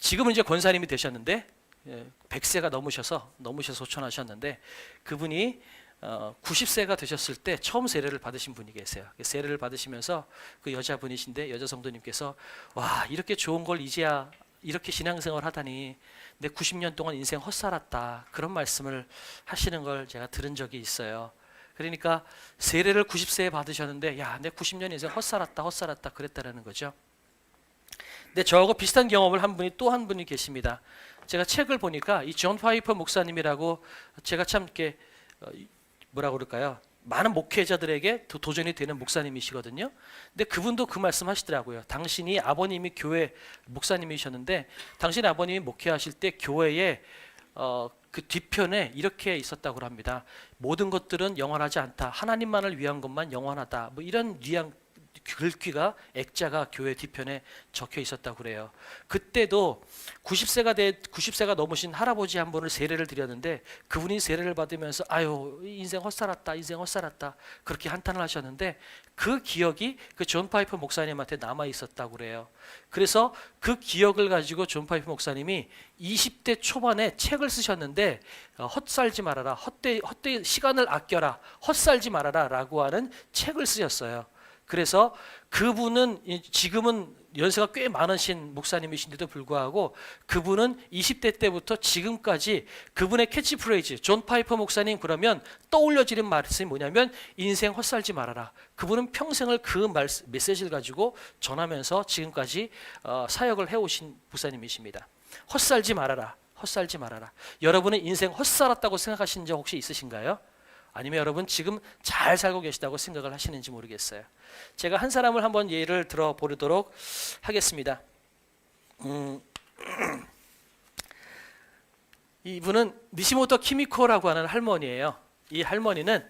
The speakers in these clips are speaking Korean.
지금은 이제 권사님이 되셨는데 100세가 넘으셔서 소천하셨는데 그분이 90세가 되셨을 때 처음 세례를 받으신 분이 계세요. 세례를 받으시면서 그 여자분이신데 여자 성도님께서 와, 이렇게 좋은 걸 이제야 이렇게 신앙생활 하다니 내 90년 동안 인생 헛살았다, 그런 말씀을 하시는 걸 제가 들은 적이 있어요. 그러니까 세례를 90세에 받으셨는데 야, 내 90년 인생 헛살았다 그랬다라는 거죠. 근데 저하고 비슷한 경험을 또 한 분이 계십니다. 제가 책을 보니까 이 존 파이퍼 목사님이라고, 제가 참 이렇게 뭐라 그럴까요? 많은 목회자들에게 도전이 되는 목사님이시거든요. 근데 그분도 그 말씀 하시더라고요. 당신이 아버님이 교회 목사님이셨는데 당신 아버님이 목회하실 때 교회에 그 뒤편에 이렇게 있었다고 합니다. 모든 것들은 영원하지 않다. 하나님만을 위한 것만 영원하다. 뭐 이런 글귀가, 액자가 교회 뒤편에 적혀 있었다고 그래요. 그때도 90세가 넘으신 할아버지 한 분을 세례를 드렸는데 그분이 세례를 받으면서 아유, 인생 헛살았다 그렇게 한탄을 하셨는데 그 기억이 그 존 파이퍼 목사님한테 남아 있었다고 그래요. 그래서 그 기억을 가지고 존 파이퍼 목사님이 20대 초반에 책을 쓰셨는데 헛살지 말아라, 헛되이 시간을 아껴라, 헛살지 말아라 라고 하는 책을 쓰셨어요. 그래서 그분은 지금은 연세가 꽤 많으신 목사님이신데도 불구하고 그분은 20대 때부터 지금까지 그분의 캐치프레이즈, 존 파이퍼 목사님 그러면 떠올려지는 말씀이 뭐냐면 인생 헛살지 말아라. 그분은 평생을 그 메시지를 가지고 전하면서 지금까지 사역을 해오신 목사님이십니다. 헛살지 말아라. 여러분은 인생 헛살았다고 생각하신 적 혹시 있으신가요? 아니면 여러분 지금 잘 살고 계시다고 생각을 하시는지 모르겠어요. 제가 한 사람을 한번 예를 들어보도록 하겠습니다. 이분은 니시모토 키미코라고 하는 할머니예요. 이 할머니는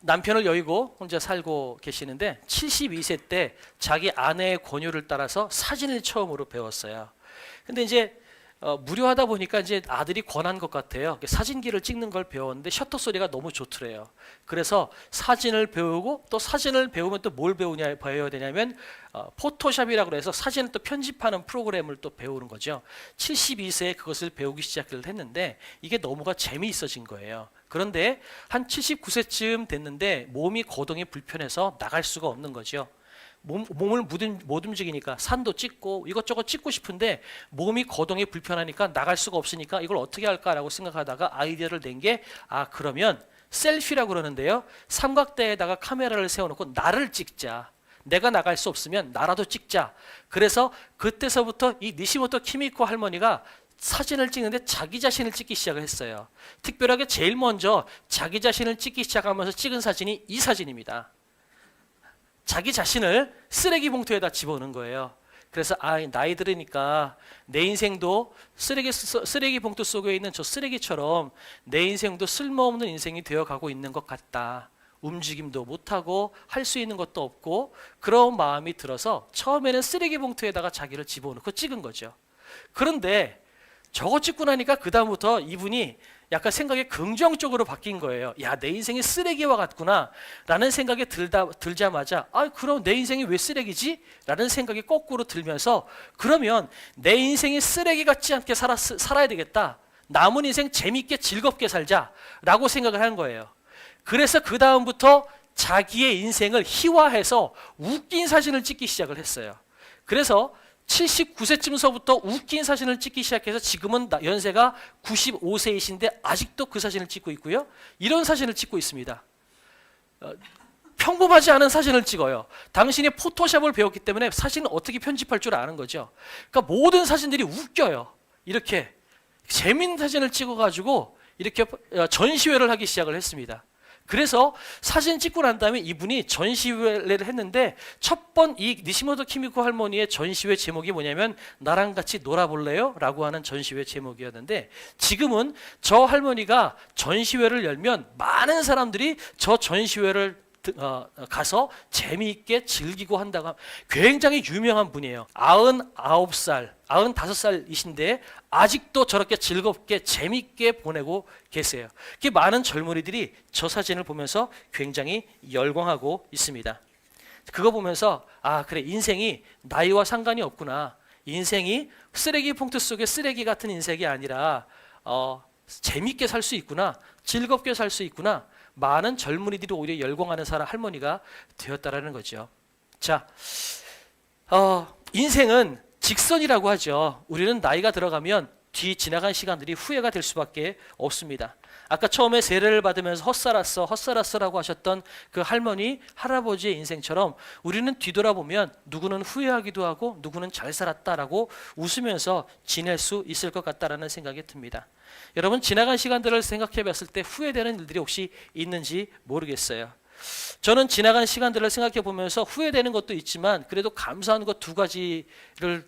남편을 여의고 혼자 살고 계시는데 72세 때 자기 아내의 권유를 따라서 사진을 처음으로 배웠어요. 근데 이제 무료하다 보니까 이제 아들이 권한 것 같아요. 사진기를 찍는 걸 배웠는데 셔터 소리가 너무 좋더래요. 그래서 사진을 배우고, 또 사진을 배우면 또 뭘 배워야 되냐면 포토샵이라고 해서 사진을 또 편집하는 프로그램을 또 배우는 거죠. 72세에 그것을 배우기 시작을 했는데 이게 너무가 재미있어진 거예요. 그런데 한 79세쯤 됐는데 몸이 거동이 불편해서 나갈 수가 없는 거죠. 몸을 못 움직이니까 산도 찍고 이것저것 찍고 싶은데 몸이 거동이 불편하니까 나갈 수가 없으니까 이걸 어떻게 할까라고 생각하다가 아이디어를 낸 게 그러면 셀피라고 그러는데요. 삼각대에다가 카메라를 세워놓고 나를 찍자. 내가 나갈 수 없으면 나라도 찍자. 그래서 그때서부터 이 니시모토 키미코 할머니가 사진을 찍는데 자기 자신을 찍기 시작을 했어요. 특별하게 제일 먼저 자기 자신을 찍기 시작하면서 찍은 사진이 이 사진입니다. 자기 자신을 쓰레기 봉투에다 집어넣은 거예요. 그래서 나이 들으니까 내 인생도 쓰레기 봉투 속에 있는 저 쓰레기처럼 내 인생도 쓸모없는 인생이 되어가고 있는 것 같다. 움직임도 못하고 할 수 있는 것도 없고 그런 마음이 들어서 처음에는 쓰레기 봉투에다가 자기를 집어넣고 찍은 거죠. 그런데 저거 찍고 나니까 그 다음부터 이분이 약간 생각이 긍정적으로 바뀐 거예요. 야, 내 인생이 쓰레기와 같구나 라는 생각이 들자마자 그럼 내 인생이 왜 쓰레기지? 라는 생각이 거꾸로 들면서 그러면 내 인생이 쓰레기 같지 않게 살아야 되겠다. 남은 인생 재밌게 즐겁게 살자 라고 생각을 한 거예요. 그래서 그 다음부터 자기의 인생을 희화해서 웃긴 사진을 찍기 시작을 했어요. 그래서 79세쯤서부터 웃긴 사진을 찍기 시작해서 지금은 연세가 95세이신데 아직도 그 사진을 찍고 있고요. 이런 사진을 찍고 있습니다. 평범하지 않은 사진을 찍어요. 당신이 포토샵을 배웠기 때문에 사진을 어떻게 편집할 줄 아는 거죠. 그러니까 모든 사진들이 웃겨요. 이렇게 재밌는 사진을 찍어가지고 이렇게 전시회를 하기 시작을 했습니다. 그래서 사진 찍고 난 다음에 이분이 전시회를 했는데 이 니시모토 키미코 할머니의 전시회 제목이 뭐냐면 나랑 같이 놀아볼래요? 라고 하는 전시회 제목이었는데 지금은 저 할머니가 전시회를 열면 많은 사람들이 저 전시회를 가서 재미있게 즐기고 한다고 굉장히 유명한 분이에요. 95살이신데 아직도 저렇게 즐겁게 재미있게 보내고 계세요. 많은 젊은이들이 저 사진을 보면서 굉장히 열광하고 있습니다. 그거 보면서 아 그래 인생이 나이와 상관이 없구나. 인생이 쓰레기 봉투 속의 쓰레기 같은 인생이 아니라 재밌게 살 수 있구나. 즐겁게 살 수 있구나. 많은 젊은이들이 오히려 열광하는 할머니가 되었다라는 거죠. 자, 인생은 직선이라고 하죠. 우리는 나이가 들어가면 뒤 지나간 시간들이 후회가 될 수밖에 없습니다. 아까 처음에 세례를 받으면서 헛살았어라고 하셨던 그 할머니, 할아버지의 인생처럼 우리는 뒤돌아보면 누구는 후회하기도 하고 누구는 잘 살았다라고 웃으면서 지낼 수 있을 것 같다라는 생각이 듭니다. 여러분 지나간 시간들을 생각해 봤을 때 후회되는 일들이 혹시 있는지 모르겠어요. 저는 지나간 시간들을 생각해 보면서 후회되는 것도 있지만 그래도 감사한 것 두 가지를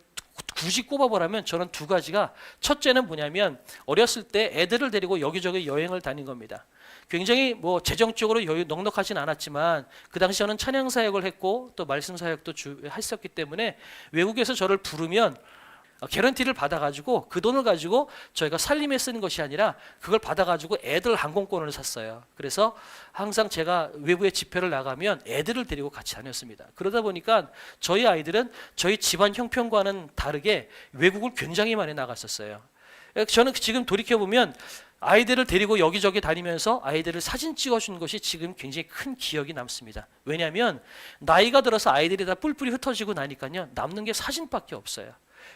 굳이 꼽아보라면 저는 두 가지가, 첫째는 뭐냐면 어렸을 때 애들을 데리고 여기저기 여행을 다닌 겁니다. 굉장히 뭐 재정적으로 넉넉하진 않았지만 그 당시 저는 찬양 사역을 했고 또 말씀 사역도 했었기 때문에 외국에서 저를 부르면 개런티를 받아가지고 그 돈을 가지고 저희가 살림에 쓰는 것이 아니라 그걸 받아가지고 애들 항공권을 샀어요. 그래서 항상 제가 외부에 집회를 나가면 애들을 데리고 같이 다녔습니다. 그러다 보니까 저희 아이들은 저희 집안 형편과는 다르게 외국을 굉장히 많이 나갔었어요. 저는 지금 돌이켜보면 아이들을 데리고 여기저기 다니면서 아이들을 사진 찍어준 것이 지금 굉장히 큰 기억이 남습니다. 왜냐하면 나이가 들어서 아이들이 다 뿔뿔이 흩어지고 나니까요 남는 게 사진밖에 없어요.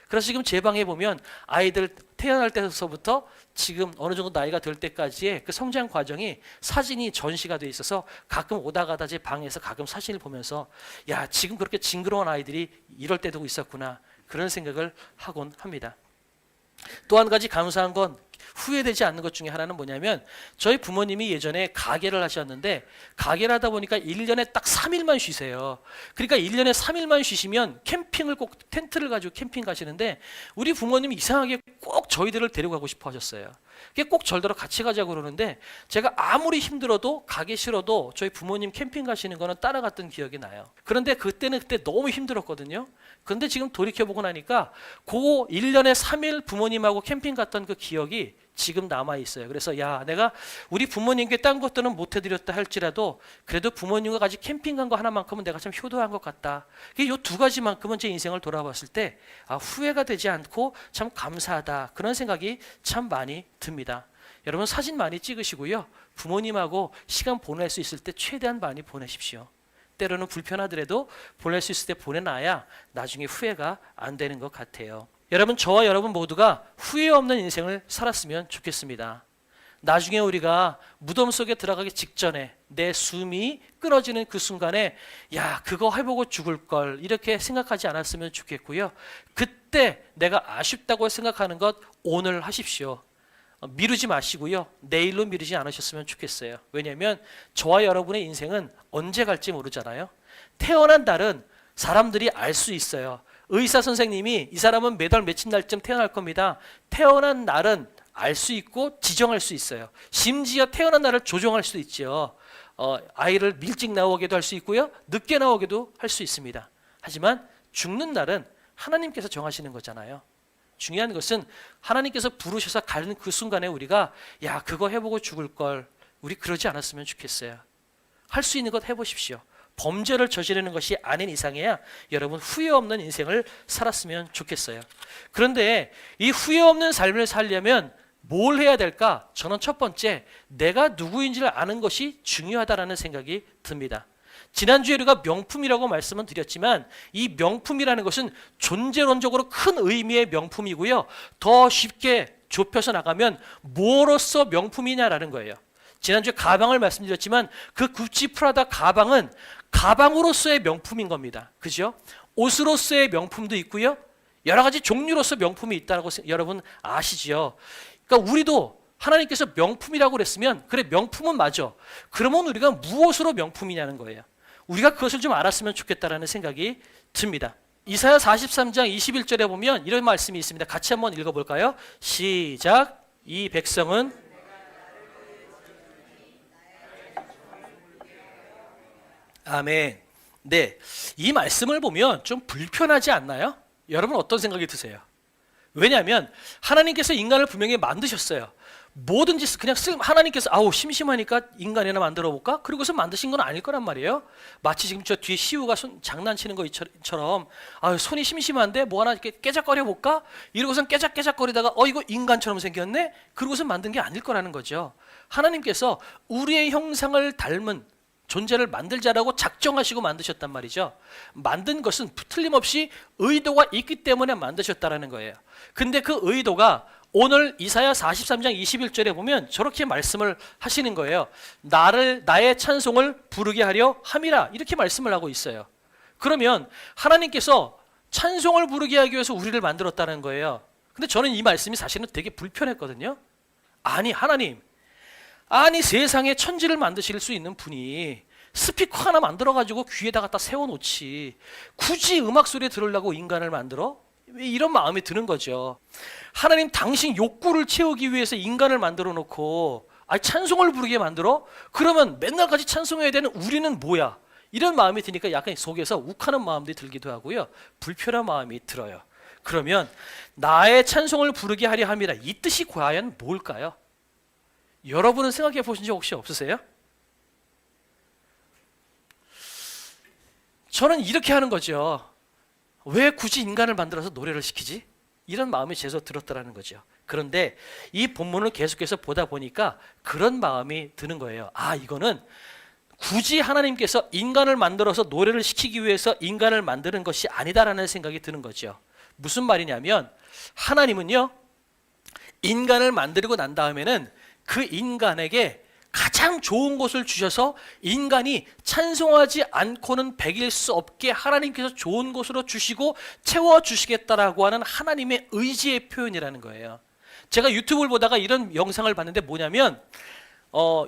그래서 지금 제 방에 보면 아이들 태어날 때서부터 지금 어느 정도 나이가 될 때까지의 그 성장 과정이 사진이 전시가 돼 있어서 가끔 오다 가다 제 방에서 가끔 사진을 보면서 야 지금 그렇게 징그러운 아이들이 이럴 때도 있었구나 그런 생각을 하곤 합니다. 또 한 가지 감사한 건 후회되지 않는 것 중에 하나는 뭐냐면 저희 부모님이 예전에 가게를 하셨는데 가게를 하다 보니까 1년에 딱 3일만 쉬세요. 그러니까 1년에 3일만 쉬시면 캠핑을 꼭 텐트를 가지고 캠핑 가시는데 우리 부모님이 이상하게 꼭 저희들을 데려가고 싶어 하셨어요. 꼭 절더러 같이 가자고 그러는데 제가 아무리 힘들어도 가기 싫어도 저희 부모님 캠핑 가시는 거는 따라갔던 기억이 나요. 그런데 그때 너무 힘들었거든요. 그런데 지금 돌이켜보고 나니까 그 1년에 3일 부모님하고 캠핑 갔던 그 기억이 지금 남아 있어요. 그래서 야 내가 우리 부모님께 딴 것들은 못 해드렸다 할지라도 그래도 부모님과 같이 캠핑 간 거 하나만큼은 내가 참 효도한 것 같다. 이 두 가지만큼은 제 인생을 돌아봤을 때 후회가 되지 않고 참 감사하다 그런 생각이 참 많이 듭니다. 여러분 사진 많이 찍으시고요. 부모님하고 시간 보낼 수 있을 때 최대한 많이 보내십시오. 때로는 불편하더라도 보낼 수 있을 때 보내놔야 나중에 후회가 안 되는 것 같아요. 여러분 저와 여러분 모두가 후회 없는 인생을 살았으면 좋겠습니다. 나중에 우리가 무덤 속에 들어가기 직전에 내 숨이 끊어지는 그 순간에 야 그거 해보고 죽을 걸 이렇게 생각하지 않았으면 좋겠고요. 그때 내가 아쉽다고 생각하는 것 오늘 하십시오. 미루지 마시고요. 내일로 미루지 않으셨으면 좋겠어요. 왜냐하면 저와 여러분의 인생은 언제 갈지 모르잖아요. 태어난 날은 사람들이 알 수 있어요. 의사 선생님이 이 사람은 몇 월 며칠 날쯤 태어날 겁니다. 태어난 날은 알 수 있고 지정할 수 있어요. 심지어 태어난 날을 조정할 수 있죠. 아이를 일찍 나오게도 할 수 있고요. 늦게 나오게도 할 수 있습니다. 하지만 죽는 날은 하나님께서 정하시는 거잖아요. 중요한 것은 하나님께서 부르셔서 가는 그 순간에 우리가 야 그거 해보고 죽을 걸 우리 그러지 않았으면 좋겠어요. 할 수 있는 것 해보십시오. 범죄를 저지르는 것이 아닌 이상해야 여러분 후회 없는 인생을 살았으면 좋겠어요. 그런데 이 후회 없는 삶을 살려면 뭘 해야 될까? 저는 첫 번째 내가 누구인지를 아는 것이 중요하다라는 생각이 듭니다. 지난주에 우리가 명품이라고 말씀을 드렸지만 이 명품이라는 것은 존재론적으로 큰 의미의 명품이고요. 더 쉽게 좁혀서 나가면 뭐로서 명품이냐라는 거예요. 지난주에 가방을 말씀드렸지만 그 구찌 프라다 가방은 가방으로서의 명품인 겁니다. 그죠? 옷으로서의 명품도 있고요. 여러 가지 종류로서 명품이 있다고 여러분 아시죠? 그러니까 우리도 하나님께서 명품이라고 그랬으면 그래 명품은 맞아. 그러면 우리가 무엇으로 명품이냐는 거예요. 우리가 그것을 좀 알았으면 좋겠다라는 생각이 듭니다. 이사야 43장 21절에 보면 이런 말씀이 있습니다. 같이 한번 읽어볼까요? 시작. 이 백성은 아멘. 네, 이 말씀을 보면 좀 불편하지 않나요? 여러분 어떤 생각이 드세요? 왜냐하면 하나님께서 인간을 분명히 만드셨어요. 뭐든지 그냥 하나님께서 아우 심심하니까 인간이나 만들어 볼까? 그리고서 만드신 건 아닐 거란 말이에요. 마치 지금 저 뒤에 시우가 장난치는 것처럼 아 손이 심심한데 뭐 하나 이렇게 깨작거려 볼까? 이러고선 깨작깨작거리다가 이거 인간처럼 생겼네? 그러고서 만든 게 아닐 거라는 거죠. 하나님께서 우리의 형상을 닮은 존재를 만들자라고 작정하시고 만드셨단 말이죠. 만든 것은 틀림없이 의도가 있기 때문에 만드셨다라는 거예요. 근데 그 의도가 오늘 이사야 43장 21절에 보면 저렇게 말씀을 하시는 거예요. 나의 찬송을 부르게 하려 함이라 이렇게 말씀을 하고 있어요. 그러면 하나님께서 찬송을 부르게 하기 위해서 우리를 만들었다는 거예요. 근데 저는 이 말씀이 사실은 되게 불편했거든요. 아니 하나님, 아니 세상에 천지를 만드실 수 있는 분이 스피커 하나 만들어가지고 귀에다 갖다 세워놓지 굳이 음악 소리 들으려고 인간을 만들어? 왜 이런 마음이 드는 거죠. 하나님 당신 욕구를 채우기 위해서 인간을 만들어 놓고 찬송을 부르게 만들어? 그러면 맨날 같이 찬송해야 되는 우리는 뭐야? 이런 마음이 드니까 약간 속에서 욱하는 마음도 들기도 하고요. 불편한 마음이 들어요. 그러면 나의 찬송을 부르게 하려 함이라 이 뜻이 과연 뭘까요? 여러분은 생각해 보신 적 혹시 없으세요? 저는 이렇게 하는 거죠. 왜 굳이 인간을 만들어서 노래를 시키지? 이런 마음이 제서 들었더라는 거죠. 그런데 이 본문을 계속해서 보다 보니까 그런 마음이 드는 거예요. 이거는 굳이 하나님께서 인간을 만들어서 노래를 시키기 위해서 인간을 만드는 것이 아니다라는 생각이 드는 거죠. 무슨 말이냐면 하나님은요, 인간을 만들고 난 다음에는 그 인간에게 가장 좋은 것을 주셔서 인간이 찬송하지 않고는 백일 수 없게 하나님께서 좋은 것으로 주시고 채워주시겠다라고 하는 하나님의 의지의 표현이라는 거예요. 제가 유튜브를 보다가 이런 영상을 봤는데 뭐냐면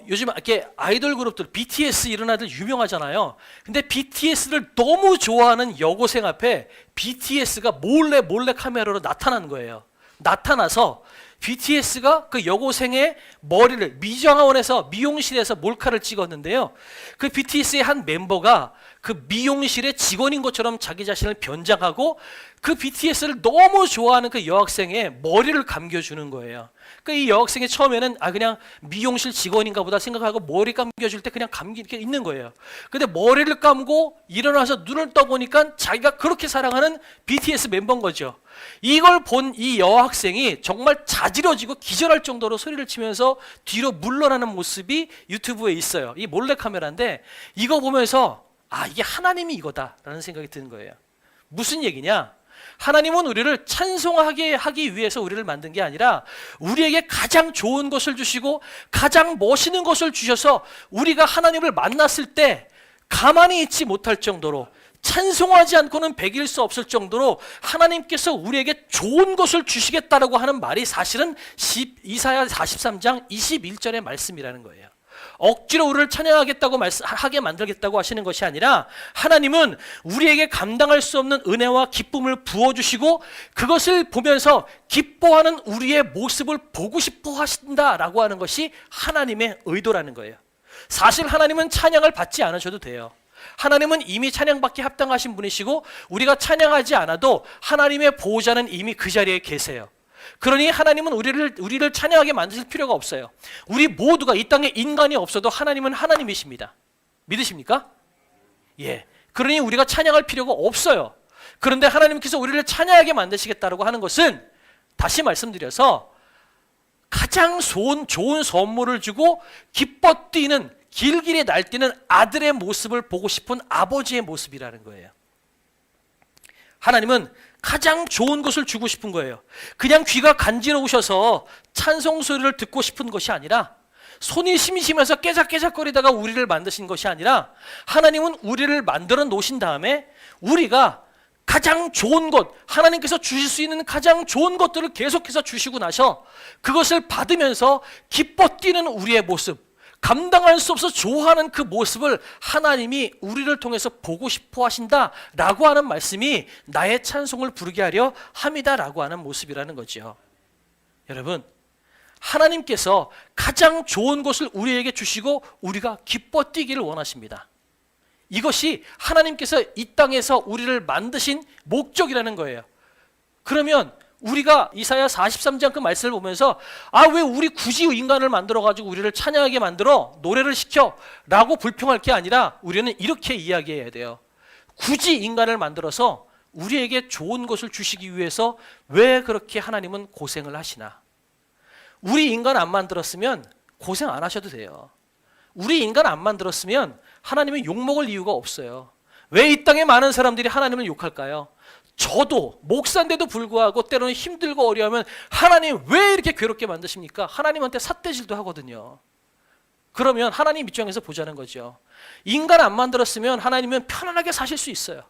요즘 이렇게 아이돌 그룹들 BTS 이런 아들 유명하잖아요. 근데 BTS를 너무 좋아하는 여고생 앞에 BTS가 몰래 카메라로 나타난 거예요. 나타나서 BTS가 그 여고생의 머리를 미정원에서 미용실에서 몰카를 찍었는데요. 그 BTS의 한 멤버가 그 미용실의 직원인 것처럼 자기 자신을 변장하고 그 BTS를 너무 좋아하는 그 여학생의 머리를 감겨주는 거예요. 그 이 여학생이 처음에는 그냥 미용실 직원인가 보다 생각하고 머리 감겨줄 때 그냥 이렇게 있는 거예요. 근데 머리를 감고 일어나서 눈을 떠보니까 자기가 그렇게 사랑하는 BTS 멤버인 거죠. 이걸 본 이 여학생이 정말 자지러지고 기절할 정도로 소리를 치면서 뒤로 물러나는 모습이 유튜브에 있어요. 이 몰래카메라인데 이거 보면서 이게 하나님이 이거다라는 생각이 드는 거예요. 무슨 얘기냐? 하나님은 우리를 찬송하게 하기 위해서 우리를 만든 게 아니라 우리에게 가장 좋은 것을 주시고 가장 멋있는 것을 주셔서 우리가 하나님을 만났을 때 가만히 있지 못할 정도로 찬송하지 않고는 백일 수 없을 정도로 하나님께서 우리에게 좋은 것을 주시겠다라고 하는 말이 사실은 이사야 43장 21절의 말씀이라는 거예요. 억지로 우리를 찬양하겠다고 하게 만들겠다고 하시는 것이 아니라 하나님은 우리에게 감당할 수 없는 은혜와 기쁨을 부어주시고 그것을 보면서 기뻐하는 우리의 모습을 보고 싶어 하신다라고 하는 것이 하나님의 의도라는 거예요. 사실 하나님은 찬양을 받지 않으셔도 돼요. 하나님은 이미 찬양받기 합당하신 분이시고 우리가 찬양하지 않아도 하나님의 보호자는 이미 그 자리에 계세요. 그러니 하나님은 우리를 찬양하게 만드실 필요가 없어요. 우리 모두가 이 땅에 인간이 없어도 하나님은 하나님이십니다. 믿으십니까? 예. 그러니 우리가 찬양할 필요가 없어요. 그런데 하나님께서 우리를 찬양하게 만드시겠다고 하는 것은 다시 말씀드려서 가장 좋은 선물을 주고 기뻐 뛰는 길길이 날뛰는 아들의 모습을 보고 싶은 아버지의 모습이라는 거예요. 하나님은 가장 좋은 것을 주고 싶은 거예요. 그냥 귀가 간지러우셔서 찬송 소리를 듣고 싶은 것이 아니라 손이 심심해서 깨작깨작거리다가 우리를 만드신 것이 아니라 하나님은 우리를 만들어 놓으신 다음에 우리가 가장 좋은 것, 하나님께서 주실 수 있는 가장 좋은 것들을 계속해서 주시고 나서 그것을 받으면서 기뻐 뛰는 우리의 모습, 감당할 수 없어 좋아하는 그 모습을 하나님이 우리를 통해서 보고 싶어 하신다라고 하는 말씀이 나의 찬송을 부르게 하려 함이다라고 하는 모습이라는 거죠. 여러분, 하나님께서 가장 좋은 것을 우리에게 주시고 우리가 기뻐 뛰기를 원하십니다. 이것이 하나님께서 이 땅에서 우리를 만드신 목적이라는 거예요. 그러면 우리가 이사야 43장 그 말씀을 보면서 왜 우리 굳이 인간을 만들어가지고 우리를 찬양하게 만들어 노래를 시켜 라고 불평할 게 아니라 우리는 이렇게 이야기해야 돼요. 굳이 인간을 만들어서 우리에게 좋은 것을 주시기 위해서 왜 그렇게 하나님은 고생을 하시나. 우리 인간 안 만들었으면 고생 안 하셔도 돼요. 우리 인간 안 만들었으면 하나님은 욕먹을 이유가 없어요. 왜 이 땅에 많은 사람들이 하나님을 욕할까요? 저도 목사인데도 불구하고 때로는 힘들고 어려우면 하나님 왜 이렇게 괴롭게 만드십니까? 하나님한테 삿대질도 하거든요. 그러면 하나님 입장에서 보자는 거죠. 인간 안 만들었으면 하나님은 편안하게 사실 수 있어요.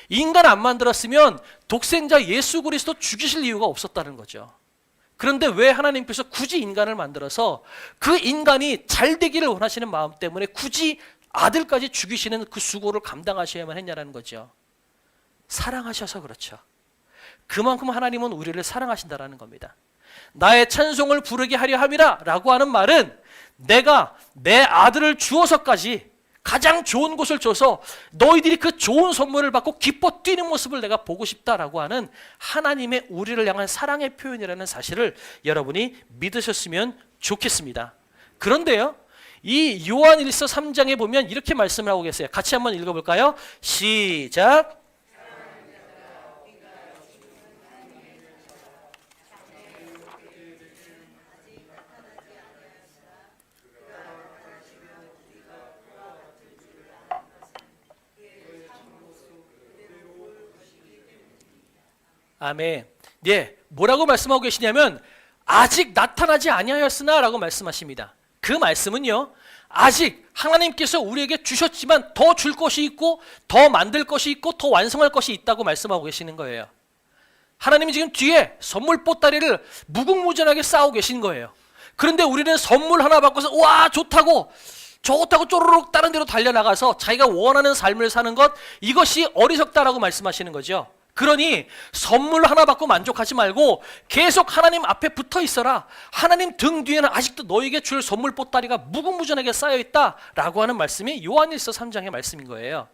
인간 안 만들었으면 독생자 예수 그리스도 죽이실 이유가 없었다는 거죠. 그런데 왜 하나님께서 굳이 인간을 만들어서 그 인간이 잘 되기를 원하시는 마음 때문에 굳이 아들까지 죽이시는 그 수고를 감당하셔야만 했냐는 거죠. 사랑하셔서 그렇죠. 그만큼 하나님은 우리를 사랑하신다라는 겁니다. 나의 찬송을 부르게 하려 함이라 라고 하는 말은 내가 내 아들을 주어서까지 가장 좋은 곳을 줘서 너희들이 그 좋은 선물을 받고 기뻐 뛰는 모습을 내가 보고 싶다라고 하는 하나님의 우리를 향한 사랑의 표현이라는 사실을 여러분이 믿으셨으면 좋겠습니다. 그런데요, 이 요한일서 3장에 보면 이렇게 말씀을 하고 계세요. 같이 한번 읽어볼까요? 시작. 아멘. 네, 뭐라고 말씀하고 계시냐면 아직 나타나지 아니하였으나 라고 말씀하십니다. 그 말씀은요, 아직 하나님께서 우리에게 주셨지만 더 줄 것이 있고 더 만들 것이 있고 더 완성할 것이 있다고 말씀하고 계시는 거예요. 하나님이 지금 뒤에 선물 보따리를 무궁무진하게 쌓고 계신 거예요. 그런데 우리는 선물 하나 받고서 와 좋다고 쪼르륵 다른 데로 달려나가서 자기가 원하는 삶을 사는 것, 이것이 어리석다라고 말씀하시는 거죠. 그러니 선물 하나 받고 만족하지 말고 계속 하나님 앞에 붙어 있어라. 하나님 등 뒤에는 아직도 너에게 줄 선물 보따리가 무궁무진하게 쌓여있다라고 하는 말씀이 요한일서 3장의 말씀인 거예요.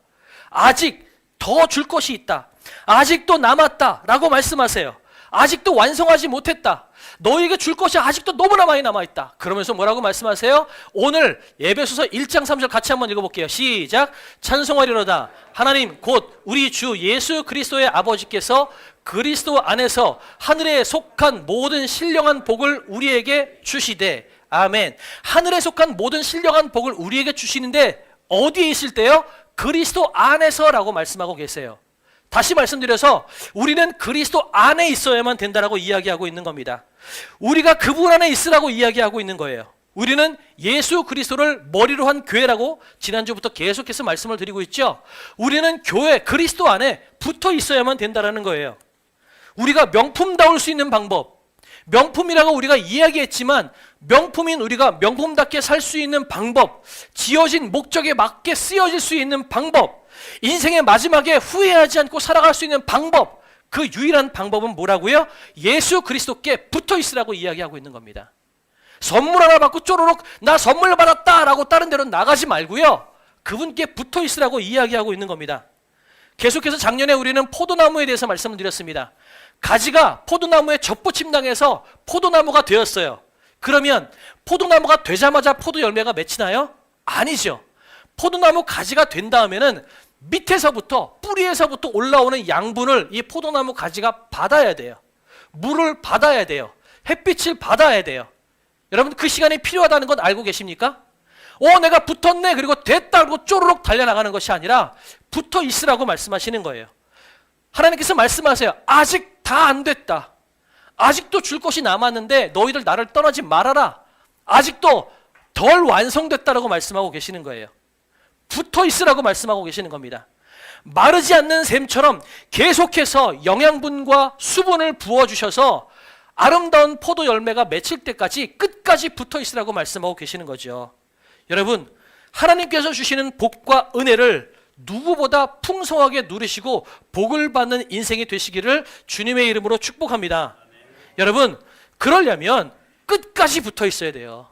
아직 더 줄 것이 있다. 아직도 남았다라고 말씀하세요. 아직도 완성하지 못했다. 너에게 줄 것이 아직도 너무나 많이 남아있다. 그러면서 뭐라고 말씀하세요? 오늘 에베소서 1장 3절 같이 한번 읽어볼게요. 시작. 찬송하리로다. 하나님 곧 우리 주 예수 그리스도의 아버지께서 그리스도 안에서 하늘에 속한 모든 신령한 복을 우리에게 주시되. 아멘. 하늘에 속한 모든 신령한 복을 우리에게 주시는데 어디에 있을 때요? 그리스도 안에서라고 말씀하고 계세요. 다시 말씀드려서 우리는 그리스도 안에 있어야만 된다라고 이야기하고 있는 겁니다. 우리가 그분 안에 있으라고 이야기하고 있는 거예요. 우리는 예수 그리스도를 머리로 한 교회라고 지난주부터 계속해서 말씀을 드리고 있죠. 우리는 교회 그리스도 안에 붙어 있어야만 된다라는 거예요. 우리가 명품다울 수 있는 방법, 명품이라고 우리가 이야기했지만 명품인 우리가 명품답게 살 수 있는 방법, 지어진 목적에 맞게 쓰여질 수 있는 방법, 인생의 마지막에 후회하지 않고 살아갈 수 있는 방법, 그 유일한 방법은 뭐라고요? 예수 그리스도께 붙어 있으라고 이야기하고 있는 겁니다. 선물 하나 받고 쪼르륵 나 선물 받았다 라고 다른 데로 나가지 말고요, 그분께 붙어 있으라고 이야기하고 있는 겁니다. 계속해서 작년에 우리는 포도나무에 대해서 말씀을 드렸습니다. 가지가 포도나무에 젖붙임당해서 포도나무가 되었어요. 그러면 포도나무가 되자마자 포도 열매가 맺히나요? 아니죠. 포도나무 가지가 된 다음에는 밑에서부터 뿌리에서부터 올라오는 양분을 이 포도나무 가지가 받아야 돼요. 물을 받아야 돼요. 햇빛을 받아야 돼요. 여러분 그 시간이 필요하다는 건 알고 계십니까? 내가 붙었네 그리고 됐다 그러고 쪼르륵 달려나가는 것이 아니라 붙어 있으라고 말씀하시는 거예요. 하나님께서 말씀하세요. 아직 다 안 됐다. 아직도 줄 것이 남았는데 너희들 나를 떠나지 말아라. 아직도 덜 완성됐다라고 말씀하고 계시는 거예요. 붙어 있으라고 말씀하고 계시는 겁니다. 마르지 않는 샘처럼 계속해서 영양분과 수분을 부어주셔서 아름다운 포도 열매가 맺힐 때까지 끝까지 붙어 있으라고 말씀하고 계시는 거죠. 여러분, 하나님께서 주시는 복과 은혜를 누구보다 풍성하게 누리시고 복을 받는 인생이 되시기를 주님의 이름으로 축복합니다. 여러분, 그러려면 끝까지 붙어 있어야 돼요.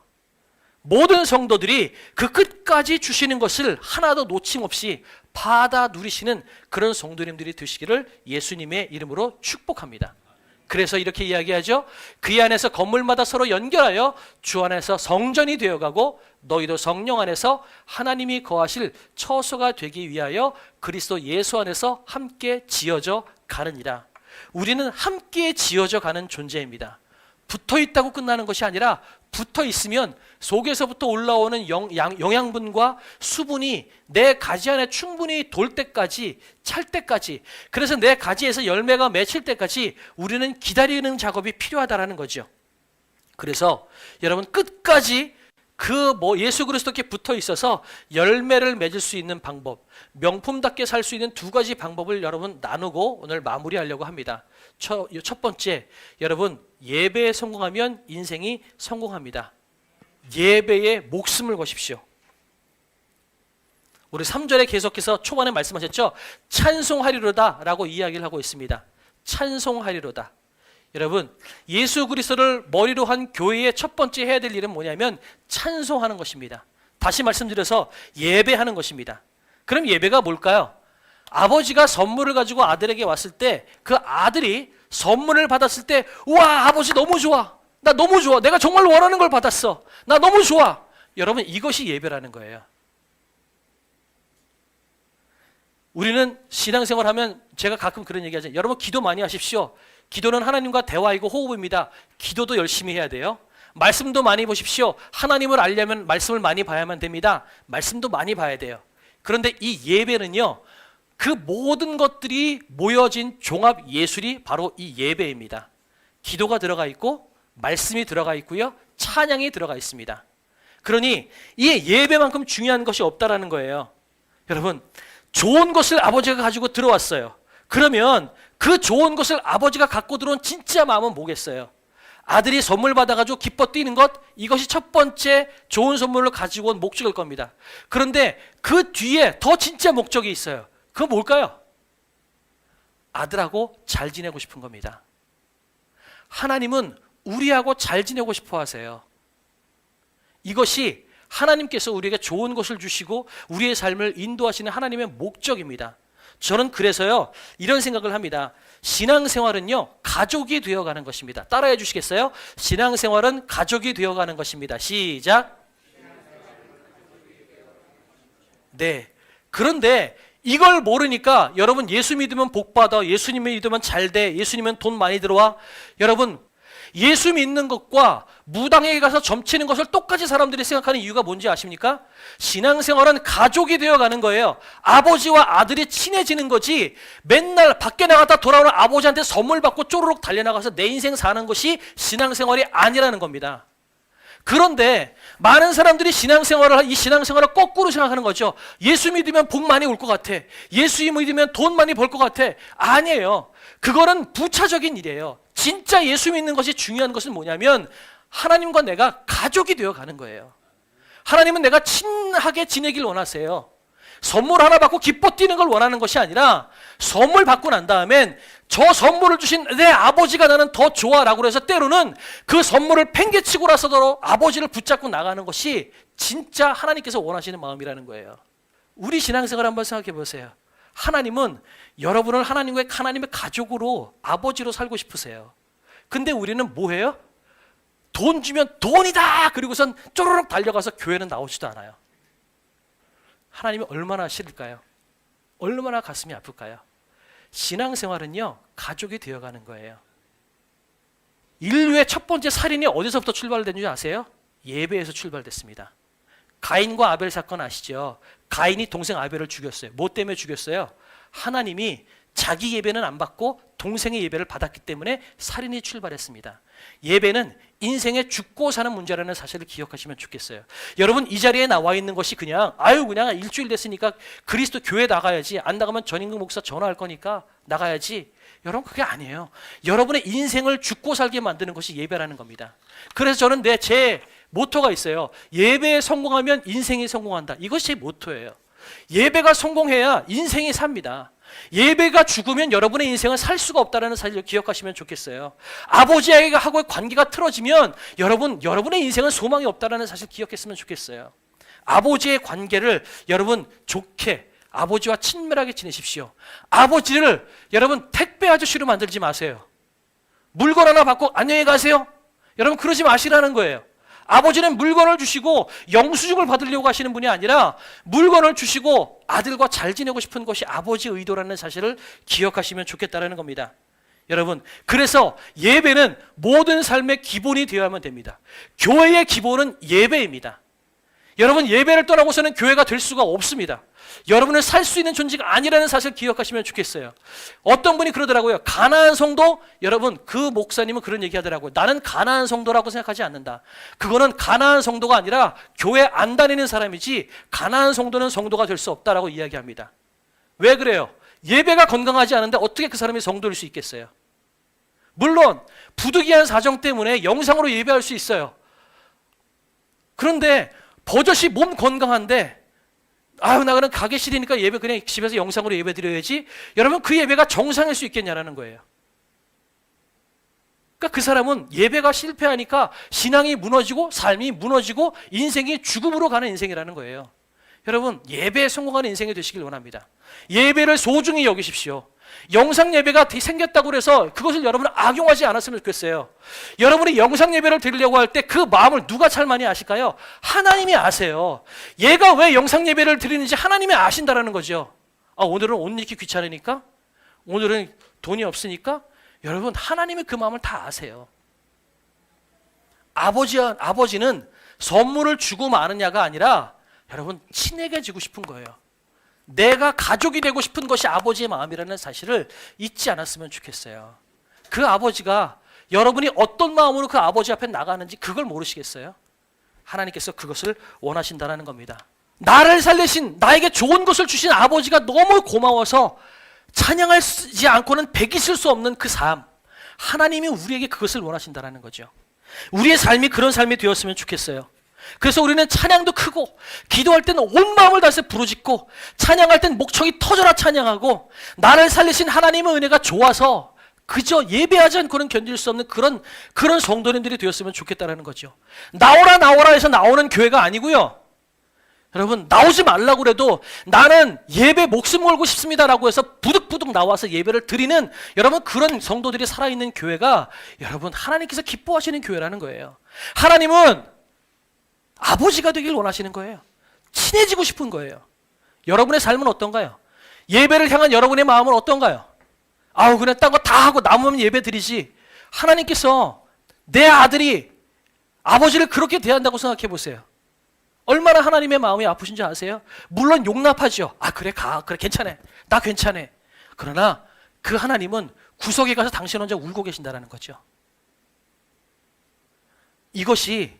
모든 성도들이 그 끝까지 주시는 것을 하나도 놓침없이 받아 누리시는 그런 성도님들이 되시기를 예수님의 이름으로 축복합니다. 그래서 이렇게 이야기하죠. 그의 안에서 건물마다 서로 연결하여 주 안에서 성전이 되어가고 너희도 성령 안에서 하나님이 거하실 처소가 되기 위하여 그리스도 예수 안에서 함께 지어져 가느니라. 우리는 함께 지어져 가는 존재입니다. 붙어 있다고 끝나는 것이 아니라 붙어 있으면 속에서부터 올라오는 영양분과 수분이 내 가지 안에 충분히 돌 때까지, 찰 때까지, 그래서 내 가지에서 열매가 맺힐 때까지 우리는 기다리는 작업이 필요하다라는 거죠. 그래서 여러분 끝까지 예수 그리스도께 붙어 있어서 열매를 맺을 수 있는 방법, 명품답게 살 수 있는 두 가지 방법을 여러분 나누고 오늘 마무리하려고 합니다. 첫 번째, 여러분 예배에 성공하면 인생이 성공합니다. 예배에 목숨을 거십시오. 우리 3절에 계속해서 초반에 말씀하셨죠. 찬송하리로다 라고 이야기를 하고 있습니다. 찬송하리로다. 여러분 예수 그리스도를 머리로 한 교회의 첫 번째 해야 될 일은 뭐냐면 찬송하는 것입니다. 다시 말씀드려서 예배하는 것입니다. 그럼 예배가 뭘까요? 아버지가 선물을 가지고 아들에게 왔을 때 그 아들이 선물을 받았을 때 우와 아버지 너무 좋아, 나 너무 좋아, 내가 정말 원하는 걸 받았어, 나 너무 좋아. 여러분 이것이 예배라는 거예요. 우리는 신앙생활하면 제가 가끔 그런 얘기 하죠. 여러분 기도 많이 하십시오. 기도는 하나님과 대화이고 호흡입니다. 기도도 열심히 해야 돼요. 말씀도 많이 보십시오. 하나님을 알려면 말씀을 많이 봐야만 됩니다. 말씀도 많이 봐야 돼요. 그런데 이 예배는요, 그 모든 것들이 모여진 종합 예술이 바로 이 예배입니다. 기도가 들어가 있고 말씀이 들어가 있고요, 찬양이 들어가 있습니다. 그러니 이 예배만큼 중요한 것이 없다라는 거예요. 여러분 좋은 것을 아버지가 가지고 들어왔어요. 그러면 그 좋은 것을 아버지가 갖고 들어온 진짜 마음은 뭐겠어요? 아들이 선물 받아가지고 기뻐 뛰는 것, 이것이 첫 번째 좋은 선물을 가지고 온 목적일 겁니다. 그런데 그 뒤에 더 진짜 목적이 있어요. 그건 뭘까요? 아들하고 잘 지내고 싶은 겁니다. 하나님은 우리하고 잘 지내고 싶어 하세요. 이것이 하나님께서 우리에게 좋은 것을 주시고 우리의 삶을 인도하시는 하나님의 목적입니다. 저는 그래서요 이런 생각을 합니다. 신앙생활은요 가족이 되어가는 것입니다. 따라해 주시겠어요? 신앙생활은 가족이 되어가는 것입니다. 시작. 네. 그런데 이걸 모르니까 여러분 예수 믿으면 복받아, 예수님 믿으면 잘돼, 예수님은 돈 많이 들어와. 여러분 예수 믿는 것과 무당에게 가서 점치는 것을 똑같이 사람들이 생각하는 이유가 뭔지 아십니까? 신앙생활은 가족이 되어가는 거예요. 아버지와 아들이 친해지는 거지 맨날 밖에 나갔다 돌아오는 아버지한테 선물 받고 쪼르륵 달려나가서 내 인생 사는 것이 신앙생활이 아니라는 겁니다. 그런데 많은 사람들이 이 신앙생활을 거꾸로 생각하는 거죠. 예수 믿으면 복 많이 올 것 같아, 예수 믿으면 돈 많이 벌 것 같아. 아니에요. 그거는 부차적인 일이에요. 진짜 예수 믿는 것이 중요한 것은 뭐냐면 하나님과 내가 가족이 되어가는 거예요. 하나님은 내가 친하게 지내길 원하세요. 선물 하나 받고 기뻐 뛰는 걸 원하는 것이 아니라 선물 받고 난 다음엔 저 선물을 주신 내 아버지가 나는 더 좋아라고 해서 때로는 그 선물을 팽개치고 나서도 아버지를 붙잡고 나가는 것이 진짜 하나님께서 원하시는 마음이라는 거예요. 우리 신앙생활 한번 생각해 보세요. 하나님은 여러분을 하나님의 가족으로, 아버지로 살고 싶으세요. 근데 우리는 뭐해요? 돈 주면 돈이다! 그리고선 쪼르륵 달려가서 교회는 나오지도 않아요. 하나님이 얼마나 싫을까요? 얼마나 가슴이 아플까요? 신앙생활은요 가족이 되어가는 거예요. 인류의 첫 번째 살인이 어디서부터 출발됐는지 아세요? 예배에서 출발됐습니다. 가인과 아벨 사건 아시죠? 가인이 동생 아벨을 죽였어요. 뭐 때문에 죽였어요? 하나님이 자기 예배는 안 받고 동생의 예배를 받았기 때문에 살인이 출발했습니다. 예배는 인생의 죽고 사는 문제라는 사실을 기억하시면 좋겠어요. 여러분 이 자리에 나와 있는 것이 그냥 일주일 됐으니까 그리스도 교회 나가야지, 안 나가면 전임금 목사 전화할 거니까 나가야지. 여러분 그게 아니에요. 여러분의 인생을 죽고 살게 만드는 것이 예배라는 겁니다. 그래서 저는 제 모토가 있어요. 예배에 성공하면 인생이 성공한다. 이것이 제 모토예요. 예배가 성공해야 인생이 삽니다. 예배가 죽으면 여러분의 인생은 살 수가 없다는 사실을 기억하시면 좋겠어요. 아버지하고의 관계가 틀어지면 여러분의 인생은 소망이 없다는 사실을 기억했으면 좋겠어요. 아버지의 관계를 여러분 좋게, 아버지와 친밀하게 지내십시오. 아버지를 여러분 택배 아저씨로 만들지 마세요. 물건 하나 받고 안녕히 가세요. 여러분 그러지 마시라는 거예요. 아버지는 물건을 주시고 영수증을 받으려고 하시는 분이 아니라 물건을 주시고 아들과 잘 지내고 싶은 것이 아버지의 의도라는 사실을 기억하시면 좋겠다는 겁니다. 여러분, 그래서 예배는 모든 삶의 기본이 되어야만 됩니다. 교회의 기본은 예배입니다. 여러분, 예배를 떠나고서는 교회가 될 수가 없습니다. 여러분을 살 수 있는 존재가 아니라는 사실을 기억하시면 좋겠어요. 어떤 분이 그러더라고요. 가나안 성도, 여러분 그 목사님은 그런 얘기 하더라고요. 나는 가나안 성도라고 생각하지 않는다. 그거는 가나안 성도가 아니라 교회 안 다니는 사람이지 가나안 성도는 성도가 될 수 없다라고 이야기합니다. 왜 그래요? 예배가 건강하지 않은데 어떻게 그 사람이 성도일 수 있겠어요? 물론 부득이한 사정 때문에 영상으로 예배할 수 있어요. 그런데 버젓이 몸 건강한데 나 그냥 가기 싫으니까 예배 그냥 집에서 영상으로 예배 드려야지. 여러분 그 예배가 정상일 수 있겠냐라는 거예요. 그러니까 그 사람은 예배가 실패하니까 신앙이 무너지고 삶이 무너지고 인생이 죽음으로 가는 인생이라는 거예요. 여러분 예배에 성공하는 인생이 되시길 원합니다. 예배를 소중히 여기십시오. 영상 예배가 생겼다고 해서 그것을 여러분은 악용하지 않았으면 좋겠어요. 여러분이 영상 예배를 드리려고 할 때 그 마음을 누가 잘 많이 아실까요? 하나님이 아세요. 얘가 왜 영상 예배를 드리는지 하나님이 아신다라는 거죠. 오늘은 옷 입기 귀찮으니까? 오늘은 돈이 없으니까? 여러분 하나님이 그 마음을 다 아세요. 아버지는 선물을 주고 마느냐가 아니라 여러분 친해져지고 싶은 거예요. 내가 가족이 되고 싶은 것이 아버지의 마음이라는 사실을 잊지 않았으면 좋겠어요. 그 아버지가 여러분이 어떤 마음으로 그 아버지 앞에 나가는지 그걸 모르시겠어요? 하나님께서 그것을 원하신다는 겁니다. 나를 살리신, 나에게 좋은 것을 주신 아버지가 너무 고마워서 찬양하지 않고는 백이 쓸 수 없는 그 삶, 하나님이 우리에게 그것을 원하신다는 거죠. 우리의 삶이 그런 삶이 되었으면 좋겠어요. 그래서 우리는 찬양도 크고 기도할 때는 온 마음을 다해서 부르짖고 찬양할 땐 목청이 터져라 찬양하고 나를 살리신 하나님의 은혜가 좋아서 그저 예배하지 않고는 견딜 수 없는 그런 성도님들이 되었으면 좋겠다는 거죠. 나오라 나오라 해서 나오는 교회가 아니고요. 여러분 나오지 말라고 그래도 나는 예배 목숨 걸고 싶습니다라고 해서 부득부득 나와서 예배를 드리는 여러분 그런 성도들이 살아있는 교회가 여러분 하나님께서 기뻐하시는 교회라는 거예요. 하나님은 아버지가 되길 원하시는 거예요. 친해지고 싶은 거예요. 여러분의 삶은 어떤가요? 예배를 향한 여러분의 마음은 어떤가요? 그냥 딴 거 다 하고 남으면 예배 드리지. 하나님께서 내 아들이 아버지를 그렇게 대한다고 생각해 보세요. 얼마나 하나님의 마음이 아프신지 아세요? 물론 용납하죠. 그래 가. 그래 괜찮아. 나 괜찮아. 그러나 그 하나님은 구석에 가서 당신 혼자 울고 계신다는 거죠. 이것이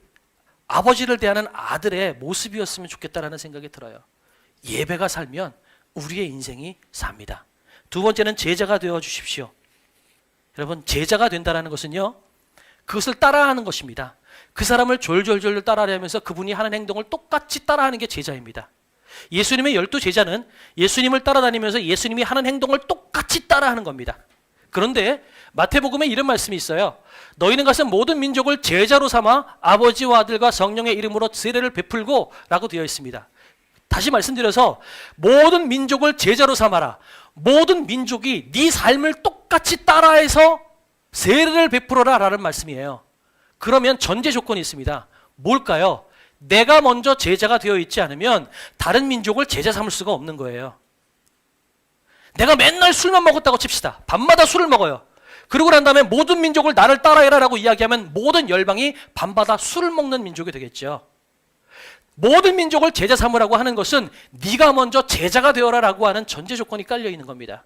아버지를 대하는 아들의 모습이었으면 좋겠다라는 생각이 들어요. 예배가 살면 우리의 인생이 삽니다. 두 번째는 제자가 되어 주십시오. 여러분 제자가 된다는 것은요 그것을 따라하는 것입니다. 그 사람을 졸졸졸 따라하면서 그분이 하는 행동을 똑같이 따라하는 게 제자입니다. 예수님의 12 제자는 예수님을 따라다니면서 예수님이 하는 행동을 똑같이 따라하는 겁니다. 그런데 마태복음에 이런 말씀이 있어요. 너희는 가서 모든 민족을 제자로 삼아 아버지와 아들과 성령의 이름으로 세례를 베풀고 라고 되어 있습니다. 다시 말씀드려서 모든 민족을 제자로 삼아라. 모든 민족이 네 삶을 똑같이 따라해서 세례를 베풀어라 라는 말씀이에요. 그러면 전제 조건이 있습니다. 뭘까요? 내가 먼저 제자가 되어 있지 않으면 다른 민족을 제자 삼을 수가 없는 거예요. 내가 맨날 술만 먹었다고 칩시다. 밤마다 술을 먹어요. 그러고 난 다음에 모든 민족을 나를 따라해라 라고 이야기하면 모든 열방이 밤마다 술을 먹는 민족이 되겠죠. 모든 민족을 제자 삼으라고 하는 것은 네가 먼저 제자가 되어라 라고 하는 전제 조건이 깔려 있는 겁니다.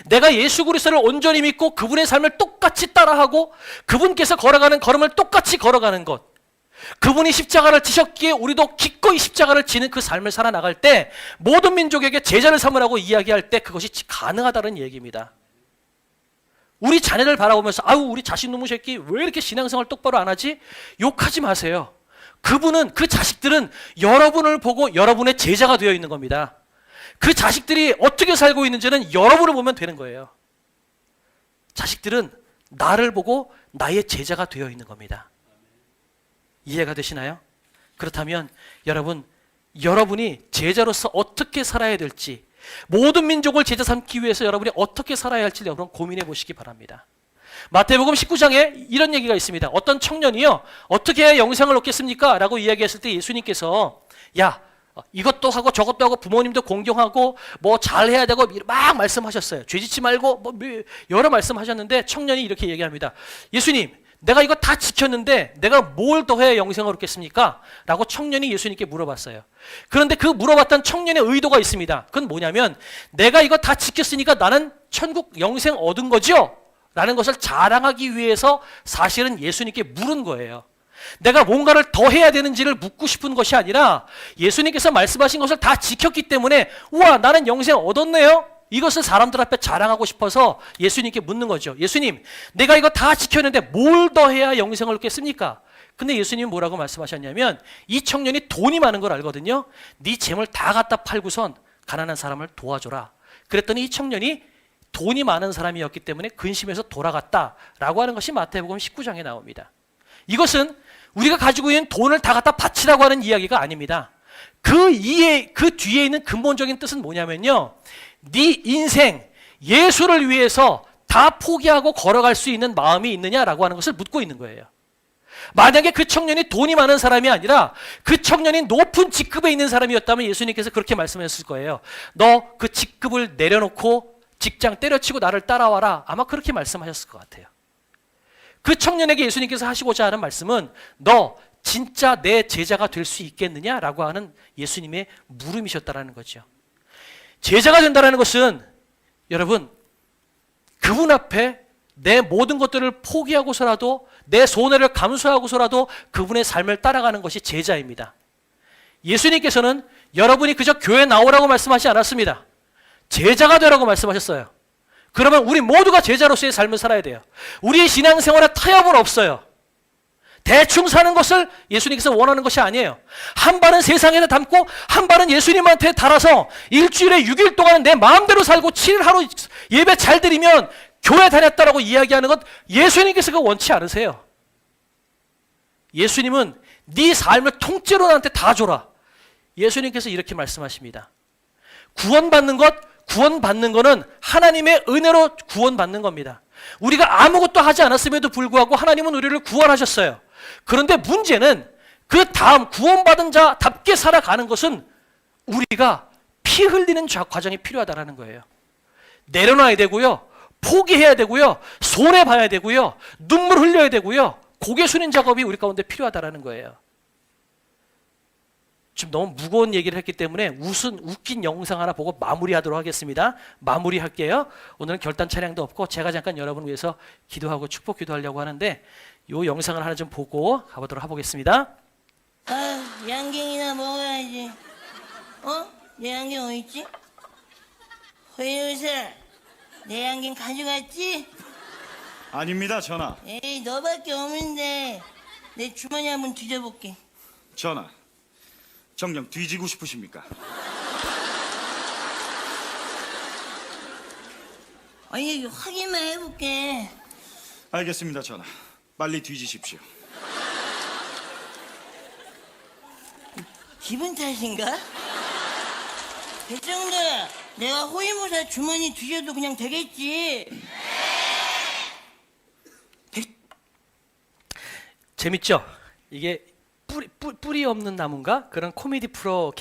내가 예수 그리스도를 온전히 믿고 그분의 삶을 똑같이 따라하고 그분께서 걸어가는 걸음을 똑같이 걸어가는 것, 그분이 십자가를 지셨기에 우리도 기꺼이 십자가를 지는 그 삶을 살아나갈 때 모든 민족에게 제자를 삼으라고 이야기할 때 그것이 가능하다는 얘기입니다. 우리 자녀들 바라보면서 우리 자식 놈의 새끼 왜 이렇게 신앙생활 똑바로 안 하지? 욕하지 마세요. 그 자식들은 여러분을 보고 여러분의 제자가 되어 있는 겁니다. 그 자식들이 어떻게 살고 있는지는 여러분을 보면 되는 거예요. 자식들은 나를 보고 나의 제자가 되어 있는 겁니다. 이해가 되시나요? 그렇다면 여러분이 제자로서 어떻게 살아야 될지, 모든 민족을 제자 삼기 위해서 여러분이 어떻게 살아야 할지 여러분 고민해 보시기 바랍니다. 마태복음 19장에 이런 얘기가 있습니다. 어떤 청년이요, 어떻게 해야 영생을 얻겠습니까? 라고 이야기했을 때 예수님께서 야, 이것도 하고 저것도 하고 부모님도 공경하고 뭐 잘해야 되고 막 말씀하셨어요. 죄짓지 말고 뭐 여러 말씀하셨는데 청년이 이렇게 얘기합니다. 예수님, 내가 이거 다 지켰는데 내가 뭘 더 해야 영생을 얻겠습니까? 라고 청년이 예수님께 물어봤어요. 그런데 그 물어봤던 청년의 의도가 있습니다. 그건 뭐냐면 내가 이거 다 지켰으니까 나는 천국 영생 얻은 거죠? 라는 것을 자랑하기 위해서 사실은 예수님께 물은 거예요. 내가 뭔가를 더 해야 되는지를 묻고 싶은 것이 아니라 예수님께서 말씀하신 것을 다 지켰기 때문에 우와, 나는 영생 얻었네요? 이것을 사람들 앞에 자랑하고 싶어서 예수님께 묻는 거죠. 예수님, 내가 이거 다 지켰는데 뭘 더 해야 영생을 얻겠습니까? 근데 예수님은 뭐라고 말씀하셨냐면 이 청년이 돈이 많은 걸 알거든요. 네 재물 다 갖다 팔고선 가난한 사람을 도와줘라. 그랬더니 이 청년이 돈이 많은 사람이었기 때문에 근심해서 돌아갔다라고 하는 것이 마태복음 19장에 나옵니다. 이것은 우리가 가지고 있는 돈을 다 갖다 바치라고 하는 이야기가 아닙니다. 그 뒤에 있는 근본적인 뜻은 뭐냐면요, 네 인생 예수를 위해서 다 포기하고 걸어갈 수 있는 마음이 있느냐라고 하는 것을 묻고 있는 거예요. 만약에 그 청년이 돈이 많은 사람이 아니라 그 청년이 높은 직급에 있는 사람이었다면 예수님께서 그렇게 말씀하셨을 거예요. 너 그 직급을 내려놓고 직장 때려치고 나를 따라와라. 아마 그렇게 말씀하셨을 것 같아요. 그 청년에게 예수님께서 하시고자 하는 말씀은 너 진짜 내 제자가 될 수 있겠느냐라고 하는 예수님의 물음이셨다라는 거죠. 제자가 된다는 것은 여러분, 그분 앞에 내 모든 것들을 포기하고서라도 내 손해를 감수하고서라도 그분의 삶을 따라가는 것이 제자입니다. 예수님께서는 여러분이 그저 교회 나오라고 말씀하지 않았습니다. 제자가 되라고 말씀하셨어요. 그러면 우리 모두가 제자로서의 삶을 살아야 돼요. 우리의 신앙생활에 타협은 없어요. 대충 사는 것을 예수님께서 원하는 것이 아니에요. 한 발은 세상에다 담고 한 발은 예수님한테 달아서 일주일에 6일 동안 내 마음대로 살고 7일 하루 예배 잘 드리면 교회 다녔다라고 이야기하는 것, 예수님께서 그거 원치 않으세요. 예수님은 네 삶을 통째로 나한테 다 줘라. 예수님께서 이렇게 말씀하십니다. 구원받는 거는 하나님의 은혜로 구원받는 겁니다. 우리가 아무것도 하지 않았음에도 불구하고 하나님은 우리를 구원하셨어요. 그런데 문제는 그 다음 구원받은 자답게 살아가는 것은 우리가 피 흘리는 과정이 필요하다는 거예요. 내려놔야 되고요. 포기해야 되고요. 손해봐야 되고요. 눈물 흘려야 되고요. 고개 숙이는 작업이 우리 가운데 필요하다는 거예요. 지금 너무 무거운 얘기를 했기 때문에 웃긴 영상 하나 보고 마무리하도록 하겠습니다. 마무리할게요. 오늘은 결단 찬양도 없고 제가 잠깐 여러분을 위해서 기도하고 축복 기도하려고 하는데 이 영상을 하나 좀 보고 가보도록 해보겠습니다. 아, 양갱이나 먹어야지. 내 양갱 어딨지? 호유사, 내 양갱 가져갔지? 아닙니다, 전하. 에이, 너밖에 없는데 내 주머니 한번 뒤져볼게. 전하, 정녕 뒤지고 싶으십니까? 아니, 확인만 해볼게. 알겠습니다, 전하. 빨리 뒤지십시오. 기분 탓인가? 백정들아, 내가 호위무사 주머니 뒤져도 그냥 되겠지? 재밌죠? 이게 뿌리 없는 나무인가? 그런 코미디 프로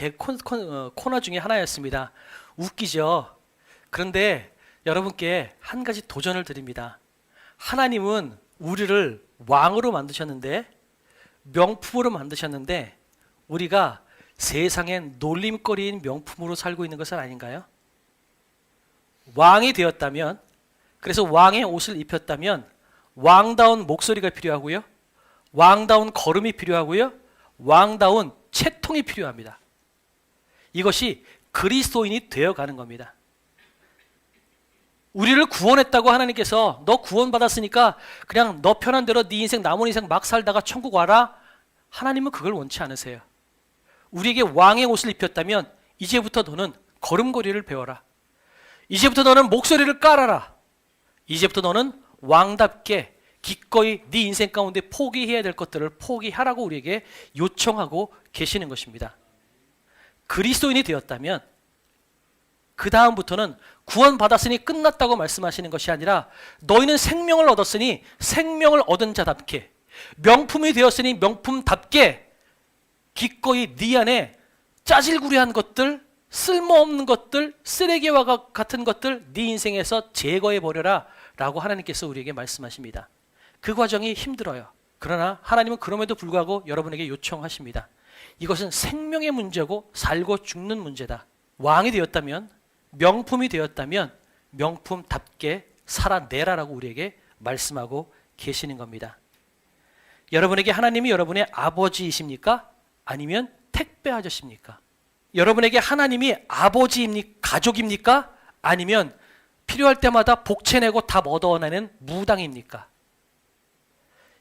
코너 중에 하나였습니다. 웃기죠? 그런데 여러분께 한 가지 도전을 드립니다. 하나님은 우리를 왕으로 만드셨는데, 명품으로 만드셨는데, 우리가 세상엔 놀림거리인 명품으로 살고 있는 것은 아닌가요? 왕이 되었다면, 그래서 왕의 옷을 입혔다면 왕다운 목소리가 필요하고요, 왕다운 걸음이 필요하고요, 왕다운 채통이 필요합니다. 이것이 그리스도인이 되어가는 겁니다. 우리를 구원했다고 하나님께서 너 구원받았으니까 그냥 너 편한 대로 네 인생 남은 인생 막 살다가 천국 와라. 하나님은 그걸 원치 않으세요. 우리에게 왕의 옷을 입혔다면 이제부터 너는 걸음걸이를 배워라. 이제부터 너는 목소리를 깔아라. 이제부터 너는 왕답게 기꺼이 네 인생 가운데 포기해야 될 것들을 포기하라고 우리에게 요청하고 계시는 것입니다. 그리스도인이 되었다면 그 다음부터는 구원받았으니 끝났다고 말씀하시는 것이 아니라 너희는 생명을 얻었으니 생명을 얻은 자답게, 명품이 되었으니 명품답게 기꺼이 네 안에 짜질구리한 것들, 쓸모없는 것들, 쓰레기와 같은 것들 네 인생에서 제거해버려라 라고 하나님께서 우리에게 말씀하십니다. 그 과정이 힘들어요. 그러나 하나님은 그럼에도 불구하고 여러분에게 요청하십니다. 이것은 생명의 문제고 살고 죽는 문제다. 왕이 되었다면, 명품이 되었다면 명품답게 살아내라라고 우리에게 말씀하고 계시는 겁니다. 여러분에게 하나님이 여러분의 아버지이십니까? 아니면 택배 아저씨입니까? 여러분에게 하나님이 아버지입니까? 가족입니까? 아니면 필요할 때마다 복채내고 다 얻어내는 무당입니까?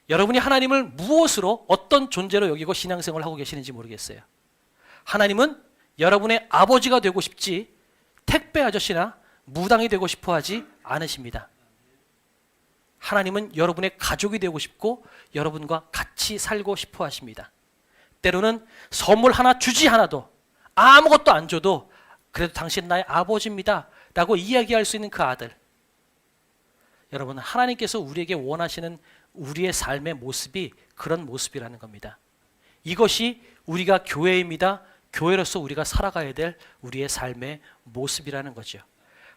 여러분이 하나님을 무엇으로, 어떤 존재로 여기고 신앙생활을 하고 계시는지 모르겠어요. 하나님은 여러분의 아버지가 되고 싶지 택배 아저씨나 무당이 되고 싶어 하지 않으십니다. 하나님은 여러분의 가족이 되고 싶고 여러분과 같이 살고 싶어 하십니다. 때로는 선물 하나 주지 않아도, 아무것도 안 줘도 그래도 당신 나의 아버지입니다 라고 이야기할 수 있는 그 아들. 여러분, 하나님께서 우리에게 원하시는 우리의 삶의 모습이 그런 모습이라는 겁니다. 이것이 우리가 교회입니다. 교회로서 우리가 살아가야 될 우리의 삶의 모습이라는 거죠.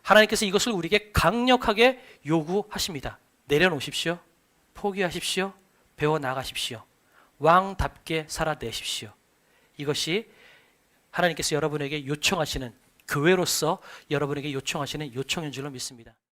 하나님께서 이것을 우리에게 강력하게 요구하십니다. 내려놓으십시오. 포기하십시오. 배워나가십시오. 왕답게 살아내십시오. 이것이 하나님께서 여러분에게 요청하시는, 교회로서 여러분에게 요청하시는 요청인 줄로 믿습니다.